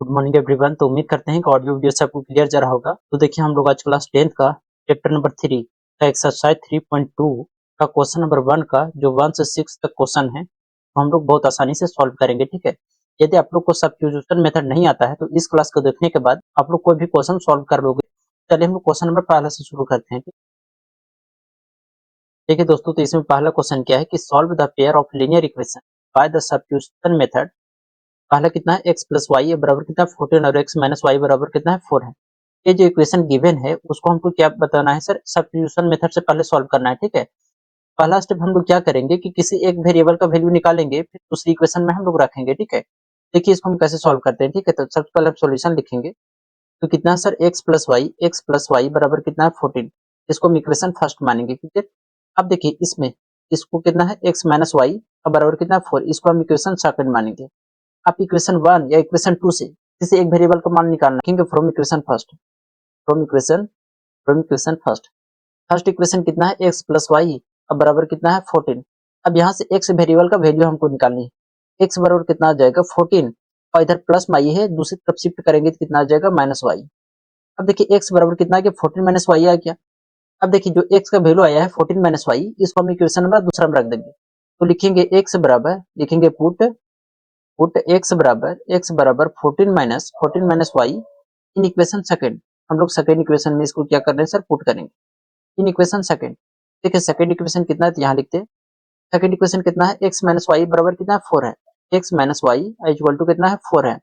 Good morning everyone. तो उम्मीद करते हैं कि ऑडियो वीडियो से आपको क्लियर जा रहा होगा। तो देखिए हम लोग आज क्लास 10th का चैप्टर नंबर 3 का एक्सरसाइज 3.2 का क्वेश्चन नंबर 1 का जो 1 से 6 तक क्वेश्चन है तो हम लोग बहुत आसानी से सॉल्व करेंगे। ठीक है, यदि आप लोग को सब्स्टिट्यूशन मेथड नहीं आता है तो इस क्लास को देखने के बाद आप लोग कोई भी क्वेश्चन सॉल्व कर लोगे। चलिए हम लोग क्वेश्चन नंबर पहला से शुरू करते हैं। देखिए दोस्तों, तो इसमें पहला क्वेश्चन क्या है कि solve the pair of linear equation by the substitution method. पहला कितना है, x प्लस वाई बराबर कितना है 14 और x माइनस वाई बराबर कितना है 4 है। ये जो इक्वेशन गिवन है उसको हमको क्या बताना है सर, सब्स्टिट्यूशन मेथड से पहले सॉल्व करना है। ठीक है, पहला स्टेप हम लोग क्या करेंगे कि किसी एक वेरिएबल का वैल्यू निकालेंगे, फिर दूसरी इक्वेशन में हम लोग रखेंगे। ठीक है, देखिए इसको हम कैसे सॉल्व करते हैं। ठीक है, तो सबसे पहले आप सॉल्यूशन लिखेंगे। तो कितना है सर, x प्लस वाई बराबर कितना है 14। इसको हम इक्वेशन फर्स्ट मानेंगे। ठीक है, अब देखिए इसमें इसको कितना है x माइनस वाई बराबर कितना है 4, इसको हम इक्वेशन सेकंड मानेंगे। आप इक्वेशन 1 या इक्वेशन 2 से किसी एक वेरिएबल का मान निकालना रखेंगे from equation first. From equation first equation कितना है, x प्लस वाई अब बराबर कितना है 14। अब यहाँ से x वेरिएबल का वैल्यू हमको निकालनी है। x बराबर कितना आ जाएगा 14 और इधर प्लस वाई है, दूसरी तरफ शिफ्ट करेंगे तो कितना आ जाएगा माइनस वाई। अब देखिए x बराबर कितना आ गया 14 माइनस वाई आ गया। अब देखिए जो x का वैल्यू आया है 14 माइनस वाई, इसको हम इक्वेशन नंबर दूसरा में रख देंगे। तो लिखेंगे x बराबर, लिखेंगे पुट x बराबर 14 minus y in equation second. हम लोग सेकंड इक्वेशन में इसको क्या कर रहे हैं सर, पुट करेंगे इन इक्वेशन सेकंड। ठीक है, सेकंड इक्वेशन कितना है तो यहाँ लिखते हैं। सेकंड इक्वेशन कितना है, x माइनस वाई बराबर कितना है 4 है। x minus y equal to कितना है 4 है।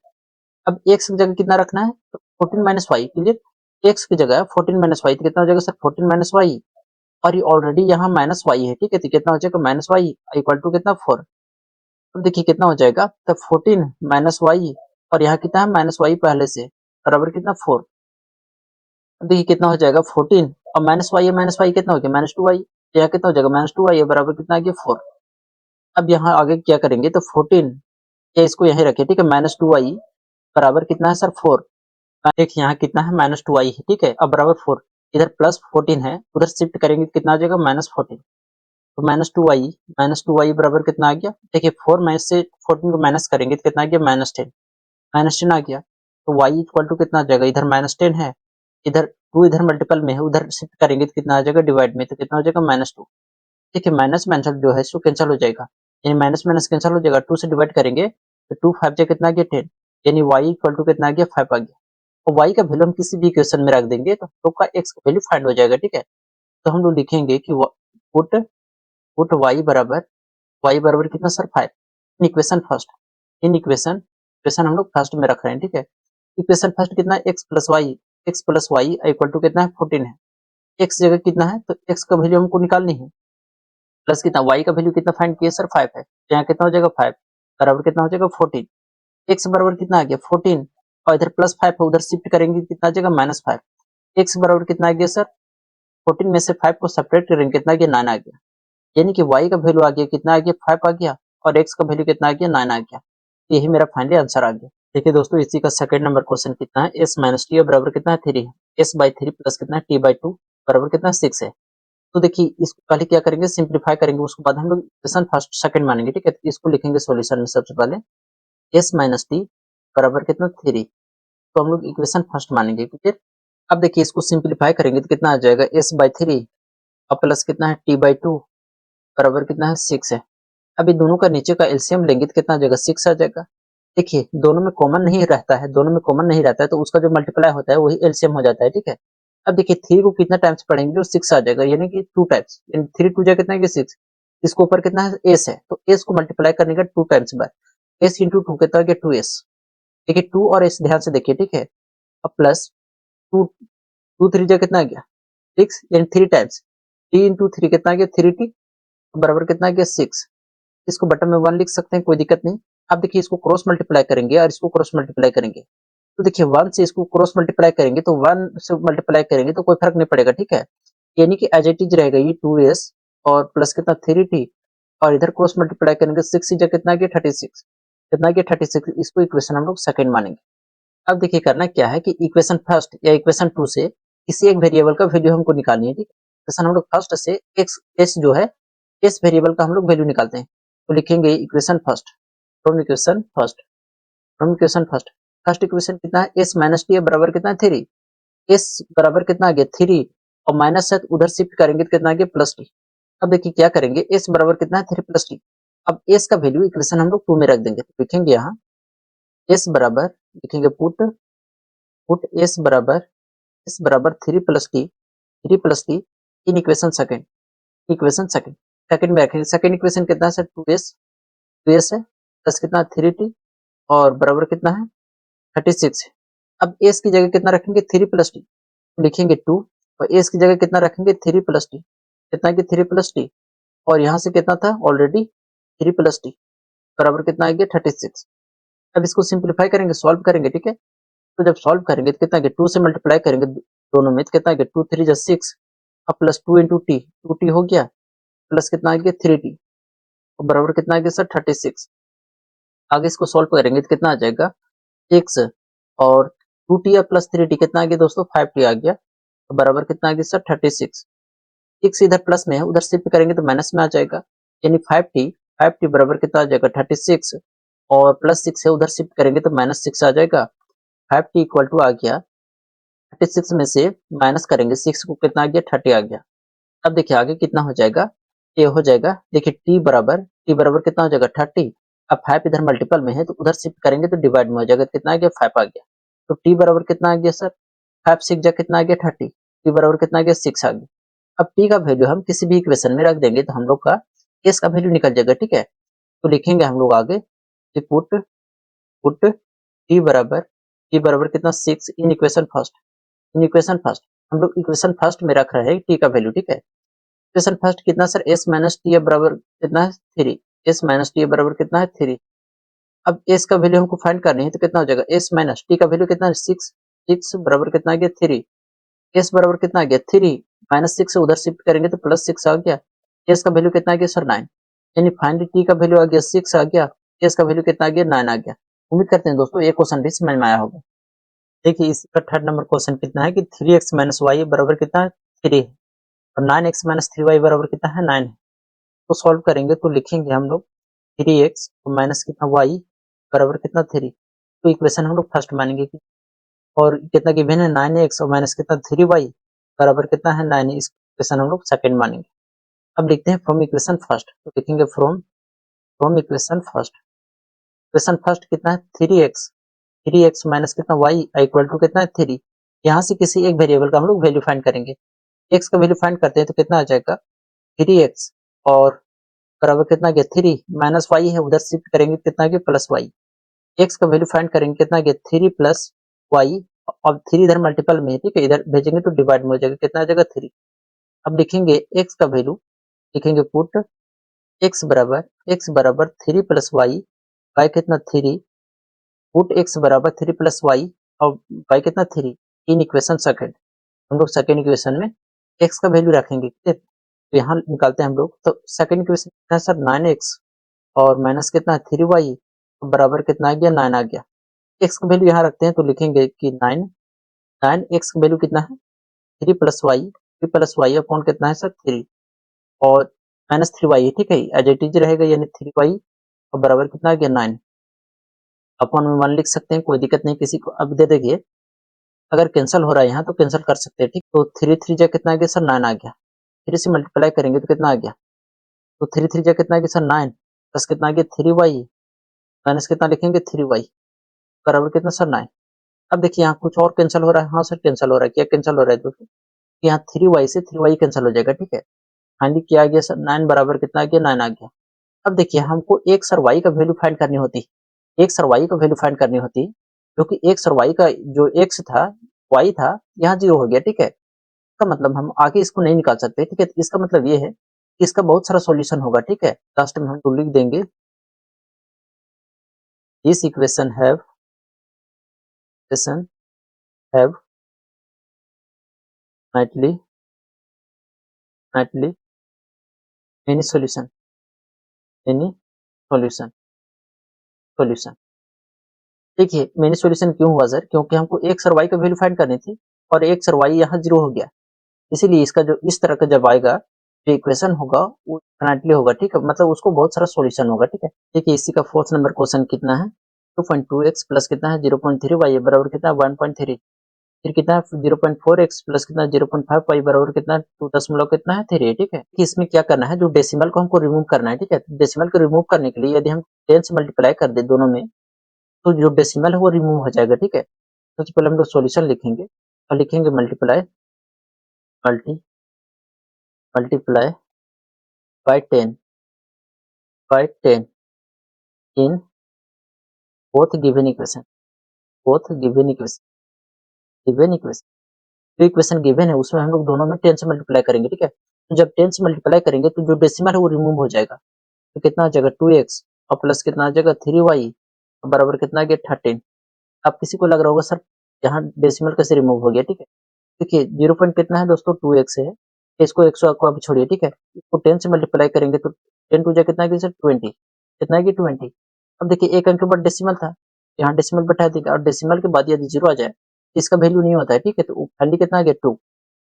अब x की जगह कितना रखना है, तो 14 माइनस वाई, क्लियर। x की जगह 14 माइनस वाई तो कितना हो जाएगा सर 14 माइनस वाई, और ये ऑलरेडी यहाँ माइनस वाई है। ठीक है, तो कितना हो जाएगा माइनस वाई इक्वल टू कितना 4। अब देखिए कितना हो जाएगा, तब 14 माइनस वाई और यहाँ कितना है माइनस वाई पहले से बराबर कितना 4। अब देखिए कितना हो जाएगा 14 और माइनस वाई कितना हो गया माइनस 2 वाई, यहाँ कितना हो जाएगा माइनस 2 वाई बराबर कितना आ गया 4। अब यहाँ आगे क्या करेंगे, तो 14 या इसको यहीं रखिए। ठीक है, माइनस 2 वाई बराबर कितना है सर 4। देखिए यहाँ कितना है माइनस 2 वाई है। ठीक है, अब बराबर 4, इधर प्लस 14 है, उधर शिफ्ट करेंगे तो कितना आ जाएगा माइनस 14। तो माइनस टू वाई बराबर कितना आ गया, देखिए 4 में से 14 को माइनस करेंगे तो कितना आ गया -10 आ गया। तो y इक्वल टू कितना आ जाएगा, इधर -10 है, इधर 2 इधर मल्टीपल में है, उधर शिफ्ट करेंगे तो कितना आ जाएगा डिवाइड में, तो कितना हो जाएगा -2। ठीक है, माइनस माइनस जो है इसको कैंसिल हो जाएगा, यानी माइनस माइनस कैंसिल हो जाएगा, 2 से डिवाइड करेंगे तो 2 5 जा कितना आ गया 10, यानी y इक्वल टू कितना आ गया 5 आ गया। और y का वैल्यू हम किसी भी इक्वेशन में रख देंगे तो हम लोग का x का वैल्यू फाइंड हो जाएगा। ठीक है, तो हम लोग लिखेंगे कि पुट पुट y बराबर कितना सर 5 इन इक्वेशन फर्स्ट। इक्वेशन हम लोग फर्स्ट में रख रहे हैं। ठीक है, इक्वेशन फर्स्ट कितना है x plus y equal to कितना है 14 है। x जगह कितना है, तो x का वैल्यू हमको निकालनी है, प्लस कितना y का वैल्यू कितना फाइंड किया सर 5 है, तो यहाँ कितना हो जाएगा 5 बराबर कितना हो जाएगा 14। x बराबर कितना आ गया 14 और इधर प्लस 5 है, उधर शिफ्ट करेंगे कितना आ जाएगा -5। x बराबर कितना आ गया सर 14 में से 5 को सेपरेट करेंगे कितना आ गया 9 आ गया, यानी कि y का वैल्यू आ गया कितना आ गया 5 आ गया और x का वैल्यू कितना आ गया 9 आ गया। यही मेरा फाइनली आंसर आ गया। देखिए दोस्तों, इसी का सेकंड नंबर क्वेश्चन कितना है, s माइनस टी बराबर कितना है 3 है, s बाई 3 प्लस कितना है t बाई 2 बराबर कितना 6 है। तो देखिए इसको पहले क्या करेंगे, सिंप्लीफाई करेंगे, उसके बाद हम लोग इक्वेशन फर्स्ट सेकंड मानेंगे। ठीक है, तो इसको लिखेंगे सॉल्यूशन में सबसे पहले s माइनस टी बराबर कितना 3, तो हम लोग इक्वेशन फर्स्ट मानेंगे। क्लियर। अब देखिए इसको सिंप्लीफाई करेंगे तो कितना आ जाएगा s बाई 3 और प्लस कितना है t बाई 2 बराबर कितना है 6 है। अभी दोनों का नीचे का एलसीएम लेंगे तो कितना आ जाएगा 6 आ जाएगा। देखिए दोनों में कॉमन नहीं रहता है, तो उसका जो मल्टीप्लाई होता है वही एलसीएम हो जाता है। ठीक है, अब देखिए 3 को कितना टाइम्स पढ़ेंगे जो 6 आ जाएगा, यानी कि 2 टाइम्स, 3 2 जा कितना है 6। इसके ऊपर कितना है एस है, तो एस को मल्टीप्लाई करने का 2 टाइम्स बाय एस इंटू 2 कितना आ गया 2s। देखिए 2 और एस ध्यान से देखिए। ठीक है, अब प्लस 2 2 3 जा कितना आ गया 6, यानी 3 टाइम्स 3 इंटू 3 कितना आ गया 3t बराबर कितना आ गया 6। इसको बटन में 1 लिख सकते हैं, कोई दिक्कत नहीं। अब देखिए इसको क्रॉस मल्टीप्लाई करेंगे और इसको क्रॉस मल्टीप्लाई करेंगे, तो देखिए 1 से इसको क्रॉस मल्टीप्लाई करेंगे तो 1 से मल्टीप्लाई करेंगे तो कोई फर्क नहीं पड़ेगा। ठीक है, यानी कि एज इट इज रहेगा ये 2s और प्लस कितना 3t और इधर क्रॉस मल्टीप्लाई करेंगे 6 से कितना आ गया 36, कितना आ गया 36। इसको इक्वेशन हम लोग सेकंड मानेंगे। अब देखिए करना क्या है कि इक्वेशन फर्स्ट या इक्वेशन 2 से किसी एक वेरिएबल का वैल्यू हमको निकालनी है। ठीक है, इक्वेशन हम लोग फर्स्ट से x s जो है इस वेरिएबल का हम लोग वैल्यू निकालते हैं। तो लिखेंगे equation first from equation first first equation कितना है, s माइनस टी बराबर कितना है 3, s बराबर कितना आ गया 3 और माइनस है तो उधर शिफ्ट करेंगे तो कितना आ गया प्लस टी। अब देखिए क्या करेंगे, s बराबर कितना है 3 प्लस टी। अब s का वैल्यू इक्वेशन हम लोग 2 में रख देंगे, तो लिखेंगे यहाँ s बराबर, लिखेंगे पुट पुट s बराबर 3 प्लस टी, 3 प्लस टी इन equation second, equation second second में रखेंगे। सेकंड इक्वेशन कितना है 2s है प्लस कितना 3t और बराबर कितना है 36 है। अब s की जगह कितना रखेंगे 3 प्लस टी, लिखेंगे 2 और s की जगह कितना रखेंगे 3 प्लस टी, कितना कि 3 प्लस टी और यहाँ से कितना था ऑलरेडी 3 प्लस टी बराबर कितना आ गया 36। अब इसको सिंप्लीफाई करेंगे, सॉल्व करेंगे, ठीक है। तो जब सॉल्व करेंगे तो कितना 2 से मल्टीप्लाई करेंगे दोनों में, तो कितना 2 3 जा 6 और प्लस 2 इंटू टी, 2t हो गया प्लस कितना आ गया 3t और बराबर कितना आ गया सर 36। आगे इसको सॉल्व करेंगे तो कितना आ जाएगा x और 2t प्लस 3t कितना आ गया दोस्तों 5t आ गया तो बराबर कितना आ गया सर 36। x इधर प्लस में है उधर शिफ्ट करेंगे तो माइनस में आ जाएगा, यानी 5t बराबर कितना आ जाएगा 36 और प्लस 6 है उधर शिफ्ट करेंगे तो माइनस 6 आ जाएगा। 5t इक्वल टू आ गया 36 में से माइनस करेंगे 6 को कितना आ गया 30 आ गया। अब देखिए आगे कितना हो जाएगा, ये हो जाएगा, देखिए t बराबर कितना हो जाएगा 30। अब 5 इधर मल्टीपल में है तो उधर शिफ्ट करेंगे तो डिवाइड में हो जाएगा, कितना आ गया 5 आ गया। तो t बराबर कितना आ गया सर 5 6 जा कितना आ गया 30, t बराबर कितना आ गया 6 आ गया। अब t का वैल्यू हम किसी भी इक्वेशन में रख देंगे तो हम लोग का s का वैल्यू निकल जाएगा, ठीक है। तो लिखेंगे हम लोग आगे कि पुट पुट t बराबर कितना 6 इन equation first, in equation first हम लोग इक्वेशन फर्स्ट में रख रहे हैं t का वैल्यू, ठीक है। इक्वेशन फर्स्ट कितना सर s माइनस टी बराबर कितना है 3, s माइनस टी बराबर कितना है 3। अब s का वैल्यू हमको फाइंड करनी है तो कितना हो जाएगा s माइनस टी का वैल्यू कितना है 6, 6 बराबर कितना आ गया 3, s बराबर कितना आ गया 3 माइनस 6 से उधर शिफ्ट करेंगे तो प्लस 6 आ गया, s का वैल्यू कितना आ गया सर 9, यानी फाइनली t का वैल्यू आ गया 6 आ गया, s का वैल्यू कितना आ गया 9 आ गया। उम्मीद करते हैं दोस्तों ये क्वेश्चन भी समझ में आया होगा। देखिए इसका थर्ड नंबर क्वेश्चन कितना है कि 3x माइनस वाई बराबर कितना है 3 है और 9x माइनस 3y बराबर कितना है 9 है। तो सॉल्व करेंगे तो लिखेंगे हम लोग 3x माइनस कितना y बराबर कितना 3, तो इक्वेशन हम लोग फर्स्ट मानेंगे कि और कितना गिवन है 9x और माइनस कितना 3y बराबर कितना है 9 है, इस इक्वेशन हम लोग सेकंड मानेंगे। अब लिखते हैं फ्रॉम इक्वेशन फर्स्ट, तो लिखेंगे from from equation first, equation first कितना है 3x माइनस कितना y इक्वल टू कितना है 3। यहाँ से किसी एक वेरिएबल का हम लोग वैल्यू फाइंड करेंगे, x का वैल्यू फाइंड करते हैं तो कितना आ जाएगा 3x और बराबर कितना गया 3 माइनस वाई है उधर शिफ्ट करेंगे कितना गया प्लस वाई, एक्स का वैल्यू फाइंड करेंगे कितना गया 3 प्लस वाई और 3 इधर मल्टीपल में है, ठीक है, इधर भेजेंगे तो डिवाइड में हो जाएगा, कितना आ जाएगा 3। अब लिखेंगे एक्स का वैल्यू, लिखेंगे पुट एक्स बराबर 3 प्लस वाई कितना 3, पुट एक्स बराबर 3 प्लस वाई और वाई कितना 3 इन इक्वेशन सेकंड, हम लोग सेकंड इक्वेशन में एक्स का वैल्यू रखेंगे, ठीक है। तो यहाँ निकालते हैं हम लोग, तो सेकंड इक्वेशन कितना है सर 9x और माइनस कितना है 3y बराबर कितना आ गया 9 आ गया। x का वैल्यू यहाँ रखते हैं तो लिखेंगे कि 9 x का वैल्यू कितना है 3 प्लस वाई अपॉन कितना है सर 3 और माइनस 3y है, ठीक है, एज इट इज रहेगा, यानी 3y और बराबर कितना आ गया 9 अपॉन में 1 लिख सकते हैं, कोई दिक्कत नहीं किसी को। अब दे देखिए अगर कैंसिल हो रहा है यहाँ तो कैंसिल कर सकते हैं, ठीक। तो 3 3 जा कितना आ गया सर 9 आ गया, 3 से मल्टीप्लाई करेंगे तो कितना आ गया, तो 3 3 जा कितना आ गया सर 9 प्लस कितना आ गया 3y माइनस कितना लिखेंगे 3y बराबर कितना सर 9। अब देखिए यहाँ कुछ और कैंसिल हो रहा है, हाँ सर कैंसिल हो रहा है, क्या कैंसिल हो रहा है दोस्तों, यहाँ 3y से 3y कैंसिल हो जाएगा, ठीक है। फाइनली क्या आ गया सर 9 बराबर कितना आ गया 9 आ गया। अब देखिए हमको एक सर y का वैल्यू फाइंड करनी होती, एक सर y का वैल्यू फाइंड करनी होती, क्योंकि एक सर y का जो x था y था यहाँ 0 हो गया, ठीक है। इसका मतलब हम आगे इसको नहीं निकाल सकते, ठीक है। इसका मतलब ये है कि इसका बहुत सारा सॉल्यूशन होगा, ठीक है। लास्ट में हम तो लिख देंगे this equation have Knightley any solution any solution solution. देखिए मैंने सॉल्यूशन क्यों हुआ सर, क्योंकि हमको एक सर y का वैल्यू फाइंड करनी थी और एक सर y यहाँ 0 हो गया, इसीलिए इसका जो इस तरह का जब आएगा जो इक्वेशन होगा वो डेफिनेटली होगा, ठीक है, मतलब उसको बहुत सारा सॉल्यूशन होगा, ठीक है। देखिए इसी का फोर्थ नंबर क्वेश्चन कितना है 2.2x प्लस कितना है 0.3y बराबर कितना है 1.3, फिर कितना है 0.4x प्लस कितना है 0.5y बराबर कितना है 2 दशमलव कितना है 3, ठीक है। कि इसमें क्या करना है, जो डेसिमल को हमको रिमूव करना है, ठीक है। डेसिमल को रिमूव करने के लिए यदि हम 10 से मल्टीप्लाई कर दे दोनों में, तो जो डेसिमल है वो रिमूव हो जाएगा, ठीक है। सबसे पहले हम लोग सॉल्यूशन लिखेंगे और लिखेंगे multiply multiply by 10 in both given equation, given equation जो इक्वेशन गिवन है उसमें हम लोग दोनों में 10 से मल्टीप्लाई करेंगे, ठीक है। तो जब 10 से मल्टीप्लाई करेंगे तो जो डेसिमल है वो रिमूव हो जाएगा, तो कितना आ जाएगा 2x और प्लस कितना आ जाएगा 3y बराबर कितना आ गया 13। अब किसी को लग रहा होगा सर यहाँ डेसिमल कैसे रिमूव हो गया, ठीक है। देखिए 0 पॉइंट कितना है दोस्तों 2x है, इसको 100 को अब छोड़िए, ठीक है। इसको 10 से मल्टीप्लाई करेंगे तो 10 टू जा कितना है सर 20, कितना है 20। अब देखिए एक अंक के बाद डेसिमल था, यहाँ डेसिमल बैठा देगा और डेसिमल के बाद यदि जीरो आ जाए इसका वैल्यू नहीं होता है, ठीक है। तो वैल्यू कितना आ गया 2,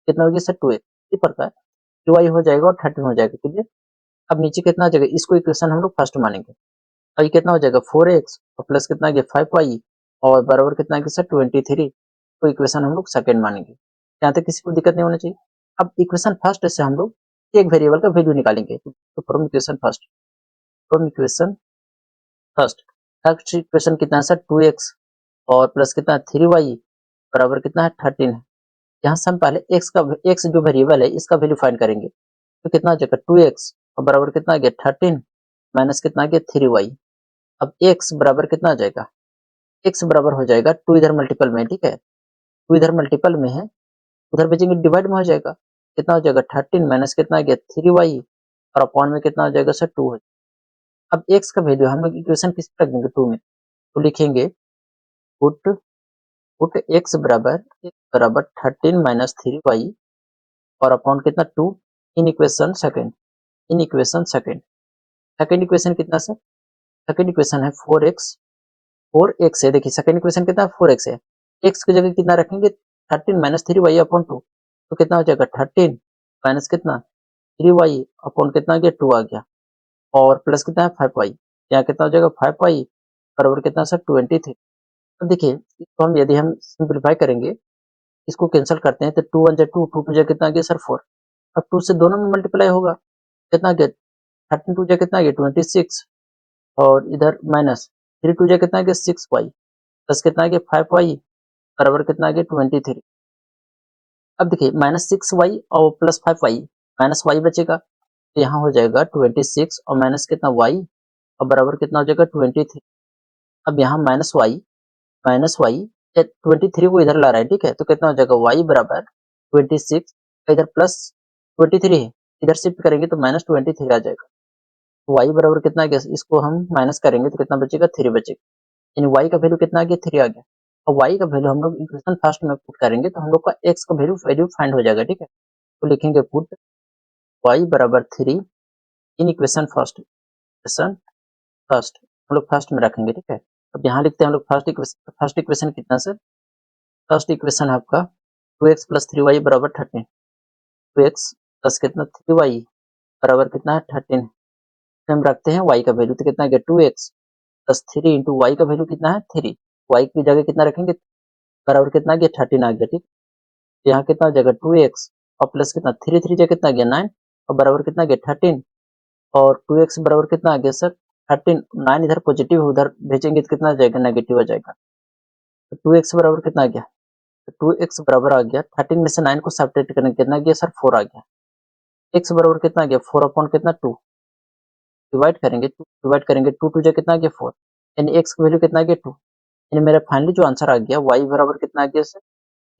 कितना हो गया सर 2x, इसी प्रकार 2y हो जाएगा और 13 हो जाएगा, क्लियर। अब नीचे कितना आ जाएगा, इसको इक्वेशन हम लोग फर्स्ट मानेंगे और ये कितना हो जाएगा 4x और प्लस कितना आ गया 5y और बराबर कितना आ गया सर 23, तो इक्वेशन हम लोग सेकंड मानेंगे। यहाँ तक किसी को दिक्कत नहीं होना चाहिए। अब इक्वेशन फर्स्ट से हम लोग एक वेरिएबल का वैल्यू निकालेंगे, तो from equation first first equation कितना है सर 2x और प्लस कितना है 3y बराबर कितना है 13 है। यहाँ से हम पहले x जो वेरिएबल है इसका वैल्यू फाइंड करेंगे, तो कितना आ जाएगा 2x और बराबर कितना आ गया 13 माइनस कितना आ गया 3y। अब x बराबर कितना आ जाएगा, x बराबर हो जाएगा 2 इधर मल्टीपल में, ठीक है। 2 इधर मल्टीपल में है, उधर भेजेंगे डिवाइड में हो जाएगा, कितना हो जाएगा 13 माइनस कितना आ गया 3y और अपॉन में कितना हो जाएगा सर 2 है। अब x का वैल्यू हम लोग इक्वेशन किस रख देंगे 2 में, तो लिखेंगे पुट पुट x बराबर 13 माइनस 3y और अपॉन कितना 2 इन इक्वेशन सेकंड। सेकंड इक्वेशन कितना सर, सेकंड इक्वेशन है 4x है। देखिए सेकंड इक्वेशन कितना है 4x है, x की जगह कितना रखेंगे 13 माइनस 3y अपॉन 2, तो कितना हो जाएगा 13 माइनस कितना 3y अपॉन कितना आ गया 2 आ गया और प्लस कितना है 5y, यहाँ कितना हो जाएगा 5y बराबर कितना सर 23। अब देखिए इसको हम यदि हम सिंप्लीफाई करेंगे, इसको कैंसिल करते हैं तो 2 1 जा 2, 2 2 जा कितना आ गया सर 4। अब 2 से दोनों में मल्टीप्लाई होगा, कितना आ गया 13 2 जा कितना आ गया 26 और इधर माइनस 3 2 जा कितना आ गया 6y प्लस कितना आ गया 5y बराबर कितना आ गया 23। अब देखिए माइनस 6y और प्लस 5y माइनस y बचेगा, तो यहाँ हो जाएगा 26 और माइनस कितना y और बराबर कितना हो जाएगा 23। अब यहाँ माइनस y 23 को इधर ला रहा है, ठीक है। तो कितना हो जाएगा y बराबर 26, इधर प्लस 23 है, इधर शिफ्ट करेंगे तो माइनस 23 आ जाएगा। y बराबर कितना आ गया, इसको हम माइनस करेंगे तो कितना बचेगा 3 बचेगा, यानी y का वैल्यू कितना आ गया 3 आ गया। और y का वैल्यू हम लोग इक्वेशन फर्स्ट में पुट करेंगे तो हम लोग का x का वैल्यू फाइंड हो जाएगा, ठीक है। तो लिखेंगे पुट y बराबर 3 इन इक्वेशन फर्स्ट हम लोग फर्स्ट में रखेंगे, ठीक है। अब यहाँ लिखते हैं हम लोग फर्स्ट इक्वेशन कितना सर, फर्स्ट इक्वेशन है आपका 2x प्लस 3y बराबर 13, 2x प्लस कितना 3y बराबर कितना है 13। फिर हम रखते हैं y का वैल्यू, तो कितना गया 2x प्लस 3 इंटू वाई का वैल्यू कितना है 3, y की जगह कितना रखेंगे बराबर कितना गया 13 आ गया, ठीक। तो यहाँ कितना हो जाएगा 2x और प्लस कितना 3 3 जगह कितना गया 9 और बराबर कितना गया 13 और 2x बराबर कितना आ गया सर 13, 9 इधर पॉजिटिव उधर भेजेंगे तो कितना आ जाएगा नेगेटिव आ जाएगा। तो 2x बराबर कितना आ गया, तो 2x बराबर आ गया 13 में से 9 को सब्ट्रैक्ट करने कितना गया सर 4 आ गया। x बराबर कितना आ गया 4 अपॉन कितना 2, डिवाइड करेंगे 2 2 जा कितना आ गया 4, यानी x की वैल्यू कितना आ गया 2, यानी मेरा फाइनली जो आंसर आ गया y बराबर कितना आ गया सर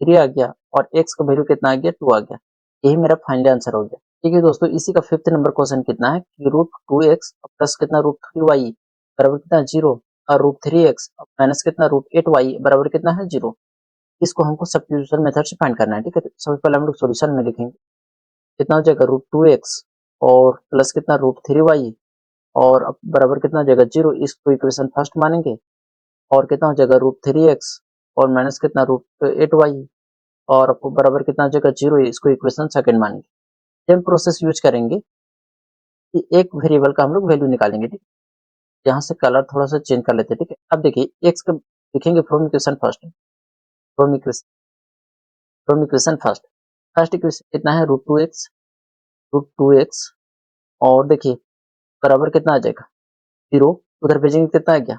3 आ गया और x का वैल्यू कितना आ गया 2 आ गया। यही मेरा फाइनली आंसर हो गया। ठीक है दोस्तों, इसी का 5th नंबर क्वेश्चन कितना है कि √2x प्लस कितना √3y बराबर कितना 0 और √3x माइनस कितना √8y बराबर कितना है 0। इसको हमको सब्स्टिट्यूशन मेथड से फाइंड करना है, ठीक है। तो सबसे पहले हम लोग सॉल्यूशन में लिखेंगे, कितना हो जाएगा √2x और प्लस कितना √3y और अब बराबर कितना हो जाएगा 0, इसको इक्वेशन फर्स्ट मानेंगे और कितना हो जाएगा √3x और माइनस कितना √8y और आपको बराबर कितना हो जाएगा 0, इसको इक्वेशन सेकंड मानेंगे। सेम प्रोसेस यूज करेंगे कि एक वेरिएबल का हम लोग वैल्यू निकालेंगे, ठीक। यहाँ से कलर थोड़ा सा चेंज कर लेते हैं, ठीक है। अब देखिए एक्स का लिखेंगे from equation first, from equation first equation कितना है रूट टू एक्स और देखिए बराबर कितना आ जाएगा 0, उधर भेजेंगे कितना आ गया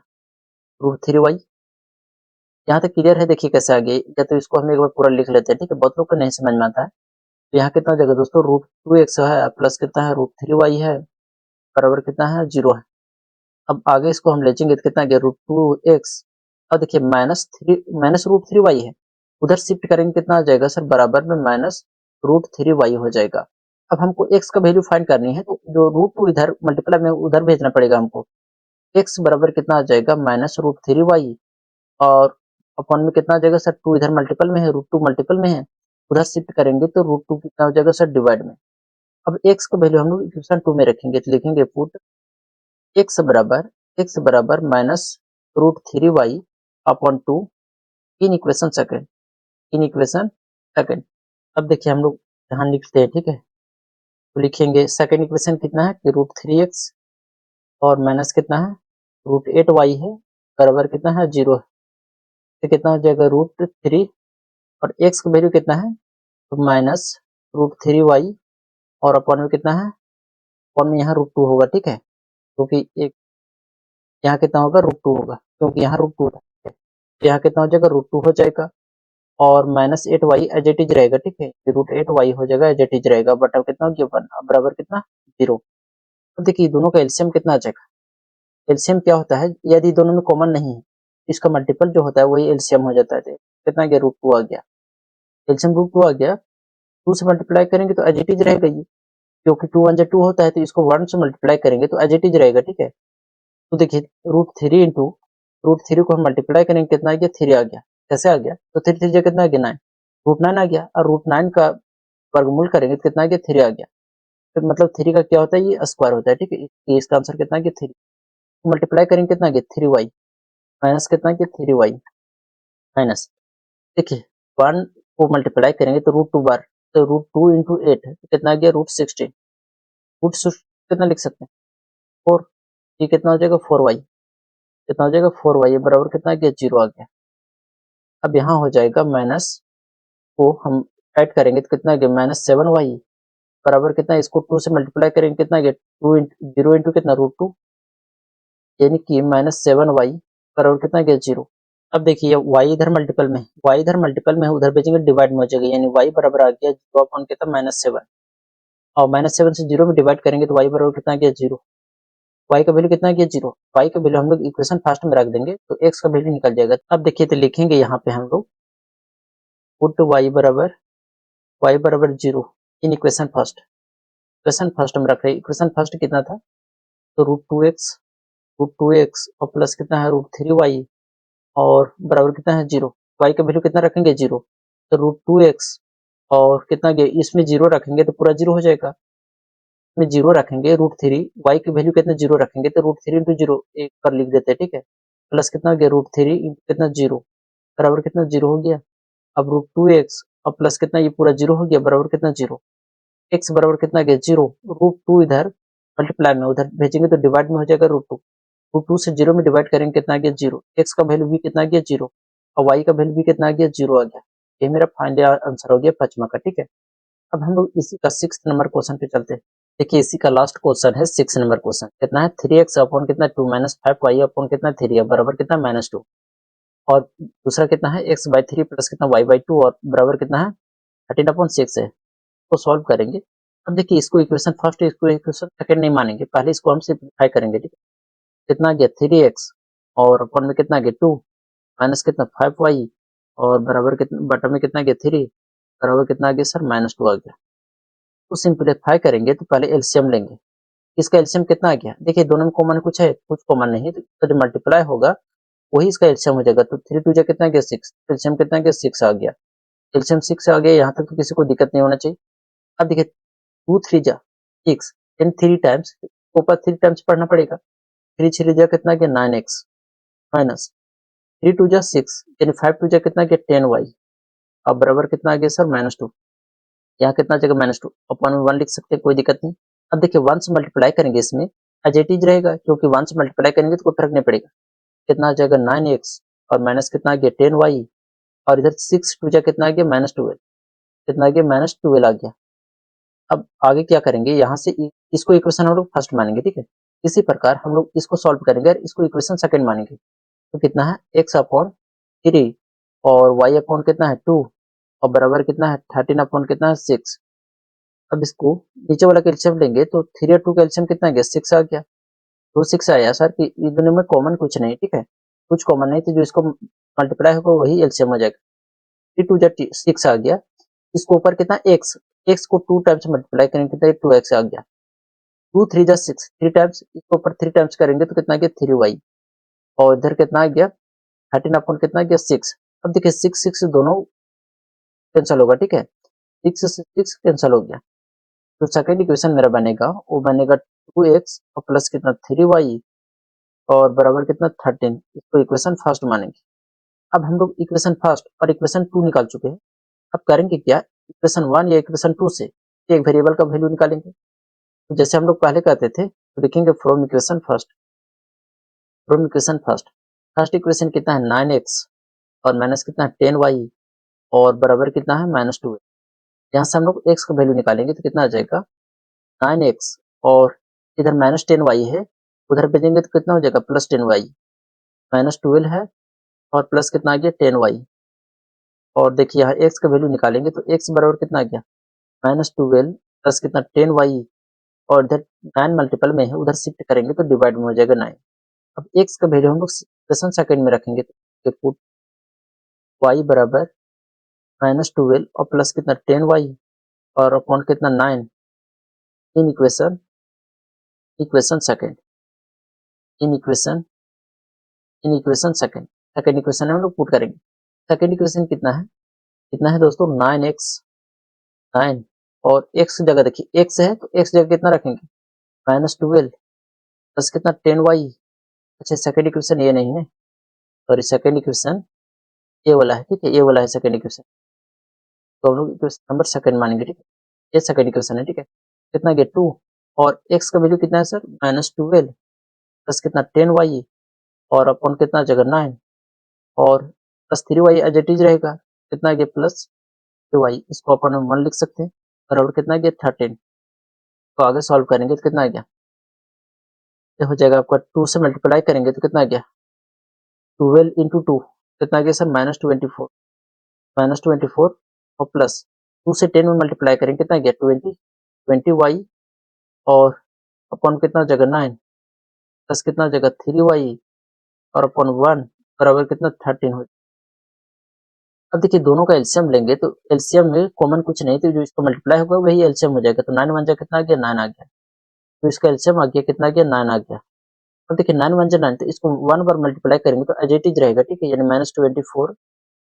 √3y। यहाँ तक क्लियर है, देखिए कैसे आ गया, या तो इसको हम एक बार पूरा लिख लेते हैं, ठीक है, बहुत लोग को नहीं समझ में आता है। तो यहाँ कितना आ जाएगा दोस्तों √2x है प्लस कितना है √3y है बराबर कितना है 0 है। अब आगे इसको हम ले जाएंगे तो कितना आ गया √2x और देखिए माइनस √3y है, उधर शिफ्ट करेंगे कितना आ जाएगा सर बराबर में -√3y हो जाएगा। अब हमको x का वैल्यू फाइंड करनी है, तो जो √2 इधर मल्टीप्लाई में उधर भेजना पड़ेगा हमको। x बराबर कितना आ जाएगा -√3y और अपॉन में कितना आ जाएगा सर 2 इधर मल्टीपल में है, √2 मल्टीपल में है, उधर शिफ्ट करेंगे तो √2 कितना हो जाएगा सर डिवाइड में। अब x का वैल्यू हम लोग इक्वेशन 2 में रखेंगे, तो लिखेंगे पुट x बराबर -√3y अपॉन 2 इन इक्वेशन सेकंड। अब देखिए हम लोग यहाँ लिखते हैं, ठीक है, तो लिखेंगे सेकंड इक्वेशन कितना है कि √3x और माइनस कितना है √8y है बराबर कितना है 0 है, तो कितना हो जाएगा √3 और x का वैल्यू कितना है तो -√3y और अपॉन में कितना है, अपॉन में यहाँ √2 होगा, ठीक है, क्योंकि एक यहाँ कितना होगा √2 होगा क्योंकि यहाँ √2 था, तो यहाँ कितना हो जाएगा √2 हो जाएगा और -8y एज इट इज रहेगा, ठीक है, √8y हो जाएगा एज इट इज रहेगा, बट अब कितना हो गया 1 बराबर कितना 0। अब देखिए दोनों का एलसीएम कितना आ जाएगा, एलसीएम क्या होता है यदि दोनों में कॉमन नहीं है इसका मल्टीपल जो होता है वही एलसीएम हो जाता है। कितना गया √2 आ गया, एलसीएम √2 आ गया, 2 से मल्टीप्लाई करेंगे तो एज इट इज रहेगा ये, क्योंकि 2 1 2 होता है, तो इसको 1 से मल्टीप्लाई करेंगे तो एज इट इज रहेगा, ठीक है। तो देखिए √3 इंटू √3 को हम मल्टीप्लाई करेंगे कितना आ गया 3 आ गया, कैसे आ गया तो 3 3 कितना आ गया 9, √9 आ गया और √9 का वर्गमूल करेंगे तो कितना आ गया 3 आ गया, तो मतलब 3 का क्या होता है ये स्क्वायर होता है, ठीक है, इसका आंसर कितना आ गया 3। मल्टीप्लाई करेंगे कितना आ गया 3y माइनस कितना आ गया 3y माइनस, देखिए 1 को मल्टीप्लाई करेंगे तो √2 बार, तो √2 इंटू 8 कितना आ गया √16, कितना लिख सकते हैं 4, ये कितना हो जाएगा 4y, कितना हो जाएगा 4y बराबर कितना आ गया 0 आ गया। अब यहाँ हो जाएगा माइनस को हम ऐड करेंगे तो कितना आ गया -7y बराबर कितना, इसको 2 से मल्टीप्लाई करेंगे कितना आ गया 0 इंटू कितना √2 यानी कि -7y बराबर कितना आ गया 0। अब देखिए y इधर मल्टीपल में, उधर भेजेंगे डिवाइड में हो जाएगा, यानी y बराबर आ गया 0 अपॉन कितना -7 और -7 से 0 में डिवाइड करेंगे तो y बराबर कितना आ गया 0, y का वैल्यू कितना आ गया 0, y का वैल्यू हम लोग इक्वेशन फर्स्ट में रख देंगे तो x का वैल्यू निकल जाएगा। अब देखिए तो लिखेंगे यहाँ पे हम लोग पुट y बराबर 0 इन इक्वेशन फर्स्ट में रख रहे हैं, इक्वेशन फर्स्ट कितना था तो √2x और प्लस कितना है √3y और बराबर कितना है 0, y का वैल्यू कितना रखेंगे 0, तो √2x और कितना गया इसमें 0 रखेंगे तो पूरा 0 हो जाएगा, इसमें 0 रखेंगे √3 y की वैल्यू कितना 0 रखेंगे तो √3 इंटू 0 एक पर लिख देते हैं, ठीक है, प्लस कितना हो गया √3 इंटू कितना 0 बराबर कितना 0 हो गया। अब √2x और प्लस कितना ये पूरा 0 हो गया बराबर कितना 0, x बराबर कितना गया 0, √2 इधर मल्टीप्लाई में उधर भेजेंगे तो डिवाइड में हो जाएगा √2 से 0 में डिवाइड करेंगे कितना आ गया 0, x का वैल्यू भी कितना आ गया 0 और y का वैल्यू भी कितना आ गया 0 आ गया। ये मेरा फाइनल आंसर हो गया 5वां का, ठीक है। अब हम लोग इसी का 6 नंबर क्वेश्चन पे चलते हैं। देखिए इसी का लास्ट क्वेश्चन है 6 नंबर क्वेश्चन, कितना है 3x अपॉन कितना 2 माइनस 5y अपॉन कितना 3 बराबर कितना -2 और दूसरा कितना है x/3 प्लस कितना y/2 और बराबर कितना है 13/6 है, तो सॉल्व करेंगे। अब देखिए इसको इक्वेशन फर्स्ट, इसको इक्वेशन सेकंड नहीं मानेंगे, पहले इसको हम सिंप्लीफाई करेंगे, ठीक है। कितना आ गया 3x और अपॉन में कितना आ गया 2 माइनस कितना 5y और बराबर कितना बटा में कितना आ गया 3 बराबर कितना आ गया सर -2 आ गया। तो सिंप्लीफाई करेंगे तो पहले एलसीएम लेंगे, इसका एलसीएम कितना आ गया, देखिए दोनों में कॉमन कुछ है, कुछ कॉमन नहीं, तो जो मल्टीप्लाई होगा वही इसका एलसीएम हो जाएगा, तो 3 2 जा कितना आ गया 6, एलसीएम कितना आ गया 6 आ गया, एलसीएम 6 आ गया, यहाँ तक तो किसी को दिक्कत नहीं होना चाहिए। अब देखिए 2 3 जा 6 यानी 3 टाइम्स ऊपर 3 टाइम्स पढ़ना पड़ेगा, 3 3 जा कितना आ गया 9x माइनस 3 2 जा 6 यानी 5 2 जा कितना आ गया 10y अब बराबर कितना आ गया सर -2, यहाँ कितना आ जाएगा -2 अपन में 1 लिख सकते हैं, कोई दिक्कत नहीं। अब देखिए 1 से मल्टीप्लाई करेंगे इसमें एज इट इज रहेगा, क्योंकि 1 से मल्टीप्लाई करेंगे तो कोई फर्क नहीं पड़ेगा। कितना आ जाएगा 9x और माइनस कितना आ गया 10y, और इधर 6 टू जा कितना आ गया -12, कितना आ गया -12 आ गया। अब आगे क्या करेंगे, यहाँ से इसको इक्वेशन हम लोग फर्स्ट मानेंगे, ठीक है। इसी प्रकार हम लोग इसको सॉल्व करेंगे और इसको इक्वेशन सेकंड मानेंगे। तो कितना है x/3 और y/ कितना है 2 और बराबर कितना है 13/ कितना है 6। अब इसको नीचे वाला का एलसीएम लेंगे तो 3 और 2 का एलसीएम कितना आ गया 6 आ गया। तो 6 आया सर कि इन दोनों में कॉमन कुछ नहीं, ठीक है, कुछ कॉमन नहीं, तो जो इसको मल्टीप्लाई होगा वही एलसीएम हो जाएगा। 3 2 जा 6 आ गया। इसको ऊपर कितना x को 2 टाइम्स मल्टीप्लाई करेंगे कितना 2x आ गया। 2 3 जा 6, 3 टाइम्स, इसको ऊपर 3 टाइम्स करेंगे तो कितना आ गया 3y, और इधर कितना आ गया 13 कितना आ गया 6। अब देखिए 6 6 दोनों कैंसिल होगा, ठीक है, 6 से 6 कैंसिल हो गया। तो सेकंड इक्वेशन मेरा बनेगा, वो बनेगा 2x और प्लस कितना 3y और बराबर कितना 13। इसको इक्वेशन फर्स्ट मानेंगे। अब हम लोग इक्वेशन फर्स्ट और इक्वेशन 2 निकाल चुके हैं। अब करेंगे क्या, इक्वेशन 1 या इक्वेशन 2 से एक वेरिएबल का वैल्यू निकालेंगे। तो जैसे हम लोग पहले कहते थे, तो लिखेंगे from equation first. From equation first, first equation कितना है 9x और माइनस कितना है 10y और बराबर कितना है -2। यहाँ से हम लोग x का वैल्यू निकालेंगे तो कितना आ जाएगा 9x और इधर -10y है, उधर भेजेंगे तो कितना हो जाएगा +10y, -12 है और प्लस कितना आ गया 10y। और देखिए यहाँ x का वैल्यू निकालेंगे तो x बराबर कितना आ गया -12 प्लस कितना 10y, और इधर 9 मल्टीपल में है, उधर शिफ्ट करेंगे तो डिवाइड में हो जाएगा 9। अब x का वैल्यू हम लोग क्वेश्चन सेकंड में रखेंगे तो पुट y बराबर -12 और प्लस कितना 10y और अपॉन कितना 9 इन इक्वेशन सेकंड, इन इक्वेशन सेकंड, सेकंड इक्वेशन हम लोग पुट करेंगे। सेकंड इक्वेशन कितना है दोस्तों 9x, 9 और x की जगह देखिए x है तो x जगह कितना रखेंगे -12 प्लस कितना 10y। अच्छा सेकंड इक्वेशन ये नहीं है, सॉरी सेकंड इक्वेशन ये वाला है, ठीक है, ये वाला है सेकंड इक्वेशन। तो हम लोग इक्वेशन नंबर सेकंड मानेंगे, ठीक है, ये सेकंड इक्वेशन है, ठीक है। कितना गया 2 और x का वैल्यू कितना है सर -12 प्लस कितना 10y और अपॉन कितना जगह 9 और plus 3y as it is रहेगा, कितना गया +3y, इसको अपन हम 1 लिख सकते हैं, बराबर कितना गया 13। तो आगे सॉल्व करेंगे तो कितना आ गया, ये हो जाएगा आपका 2 से मल्टीप्लाई करेंगे तो कितना आ गया 12 इंटू 2 कितना आ गया सर -24 और प्लस 2 से 10 में मल्टीप्लाई करेंगे कितना आ गया 20y और अपॉन कितना जगह 9 प्लस कितना जगह 3y और अपॉन 1 बराबर कितना 13 हो। अब देखिए दोनों का एलसीएम लेंगे तो एलसीएम में कॉमन कुछ नहीं, तो जो इसको मल्टीप्लाई होगा वही एलसीएम हो जाएगा। तो 9 1 जा कितना आ गया 9 आ गया, तो इसका एलसीएम आ गया कितना आ गया 9 आ गया। अब देखिए 9 1 जा 9, तो इसको 1 बार मल्टीप्लाई करेंगे तो एज इट इज रहेगा, ठीक है, यानी -24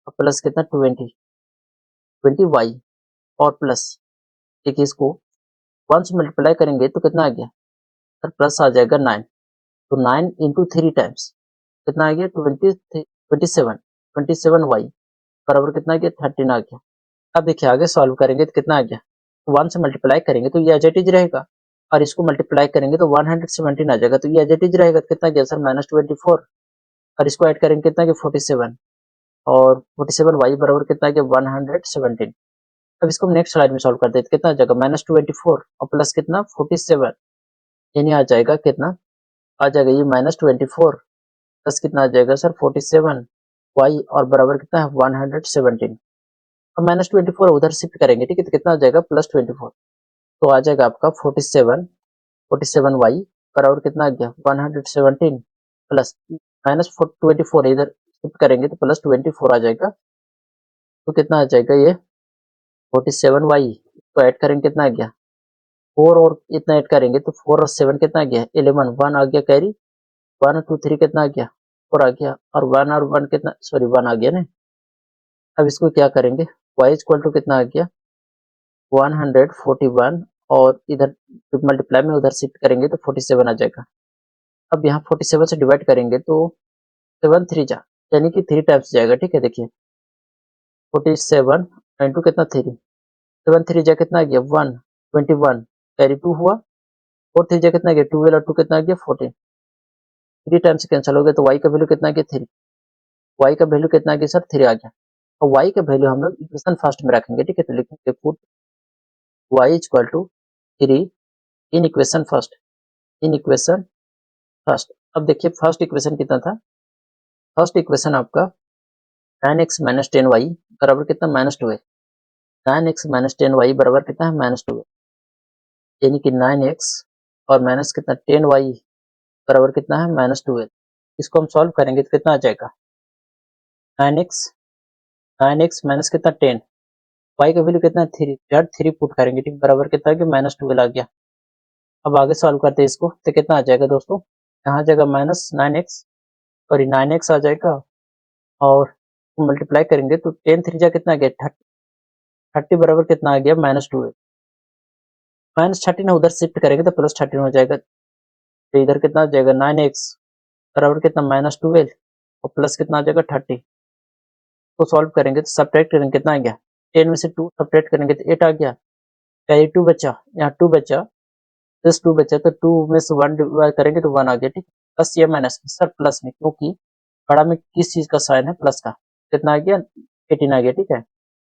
और प्लस कितना 20y और प्लस देखिए इसको 1 से मल्टीप्लाई करेंगे तो कितना आ गया सर प्लस आ जाएगा 9। तो 9 इंटू 3 टाइम्स कितना आ गया 27y बराबर कितना आ गया 13 आ गया। अब देखिए आगे सॉल्व करेंगे तो कितना आ गया 1 से मल्टीप्लाई करेंगे तो ये एज इट इज रहेगा, और इसको मल्टीप्लाई करेंगे तो 117 आ जाएगा, तो ये एज इट इज रहेगा। तो कितना गया सर -24 और इसको ऐड करेंगे कितना गया 47 और 47y बराबर कितना गया 117। अब इसको हम नेक्स्ट स्लाइड में सॉल्व कर देते, कितना आ जाएगा -24 और प्लस कितना 47, यानी आ जाएगा कितना आ जाएगा ये -24 प्लस कितना आ जाएगा सर 47y और बराबर कितना है 117। अब -24 उधर शिफ्ट करेंगे, ठीक है, तो कितना आ जाएगा +24, तो आ जाएगा आपका 47y बराबर कितना आ गया 117 प्लस -24 इधर शिफ्ट करेंगे तो +24 आ जाएगा, तो कितना आ जाएगा ये 47y तो ऐड करेंगे कितना आ गया 4 और इतना ऐड करेंगे तो 4 और 7 कितना आ गया 11, 1 आ गया कैरी, 1 2 3 कितना आ गया 4 आ गया, और 1 और 1 कितना सॉरी 1 आ गया ना। अब इसको क्या करेंगे y इक्वल टू कितना आ गया 141 और इधर मल्टीप्लाई में उधर शिफ्ट करेंगे तो 47 आ जाएगा। अब यहाँ 47 से डिवाइड करेंगे तो 7 3 जा यानी कि 3 टाइम्स जाएगा, ठीक है, देखिए 47 इंटू कितना 3, 7 3 जा कितना आ गया 1 21 कैरी 2 हुआ 4 3 कितना आ गया 12 और 2 कितना आ गया 14। 3 टाइम से कैंसिल हो गया तो y का वैल्यू कितना आ गया 3। y का वैल्यू कितना आ गया सर 3 आ गया। और y का वैल्यू हम लोग इक्वेशन फर्स्ट में रखेंगे, ठीक है। तो लिखेंगे put y equal to 3 in equation first, in equation first. अब देखिए फर्स्ट इक्वेशन कितना था, फर्स्ट इक्वेशन आपका 9x माइनस 10y बराबर कितना -12। 9x माइनस 10y बराबर कितना है -12, यानी कि 9x और माइनस कितना 10y बराबर कितना है -12। इसको हम सॉल्व करेंगे तो कितना आ जाएगा 9x, 9x माइनस कितना 10, y का वैल्यू कितना 3, यार 3 पुट करेंगे, ठीक, बराबर कितना आ गया -12 आ गया। अब आगे सॉल्व करते हैं इसको तो कितना आ जाएगा दोस्तों, यहाँ आ जाएगा -9x और ये 9x आ जाएगा और मल्टीप्लाई करेंगे तो 10 3 जा कितना आ गया 30, 30 बराबर कितना आ गया -12। -13 उधर शिफ्ट करेंगे तो +13 हो जाएगा, तो इधर कितना आ जाएगा 9x बराबर कितना -12 और प्लस कितना आ जाएगा 30। को सॉल्व करेंगे तो सब्ट्रैक्ट करेंगे कितना आ गया 10 में से 2 सब्ट्रैक्ट करेंगे तो 8 आ गया, क्या ये 2 बचा, यहाँ 2 बचा, प्लस 2 बचा तो 2 में से 1 डिवाइड करेंगे तो 1 आ गया, ठीक। प्लस या माइनस में सर प्लस में, क्योंकि बड़ा में किस चीज का साइन है प्लस का, कितना आ गया 18 आ गया, ठीक है।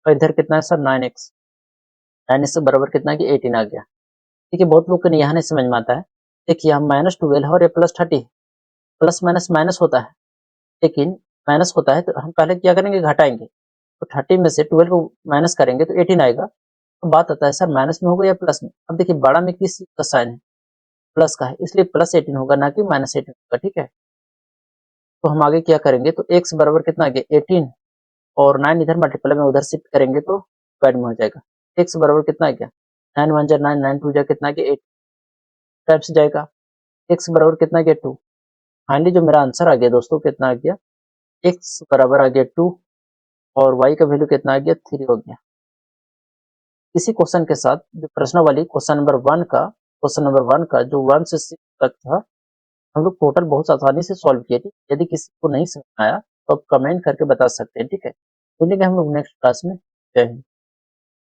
और इधर कितना है सर 9x, 9x से बराबर कितना आ गया 18 आ गया, ठीक है। बहुत लोग को यहाँ नहीं समझ में आता है, देखिए हम -12 है और ये +30, प्लस माइनस माइनस होता है, लेकिन माइनस होता है तो हम पहले क्या करेंगे घटाएंगे, तो 30 में से 12 को माइनस करेंगे तो 18 आएगा। तो बात आता है सर माइनस में होगा या प्लस में, अब देखिए बड़ा में किस चीज का साइन है प्लस का है, इसलिए +18 होगा ना कि -18 होगा, ठीक है। तो हम आगे क्या करेंगे तो x बराबर कितना आ गया 18 और 9 इधर मल्टीप्लाई में उधर शिफ्ट करेंगे तो स्क्वायर में हो जाएगा। x बराबर कितना आ गया 9 1 जा 9, 9 2 जा कितना आ गया 8 टाइप से जाएगा। x बराबर कितना आ गया 2। फाइनली जो मेरा आंसर आ गया दोस्तों कितना आ गया, x बराबर आ गया 2 और y का वैल्यू कितना आ गया 3 हो गया। इसी क्वेश्चन के साथ जो प्रश्न वाली क्वेश्चन नंबर 1 का जो 1 से 6 तक था, हम लोग टोटल बहुत आसानी से सॉल्व किए थे। यदि किसी को नहीं समझ आया तो आप कमेंट करके बता सकते हैं, ठीक है। मिलेंगे हम लोग नेक्स्ट क्लास में। जय हिंद।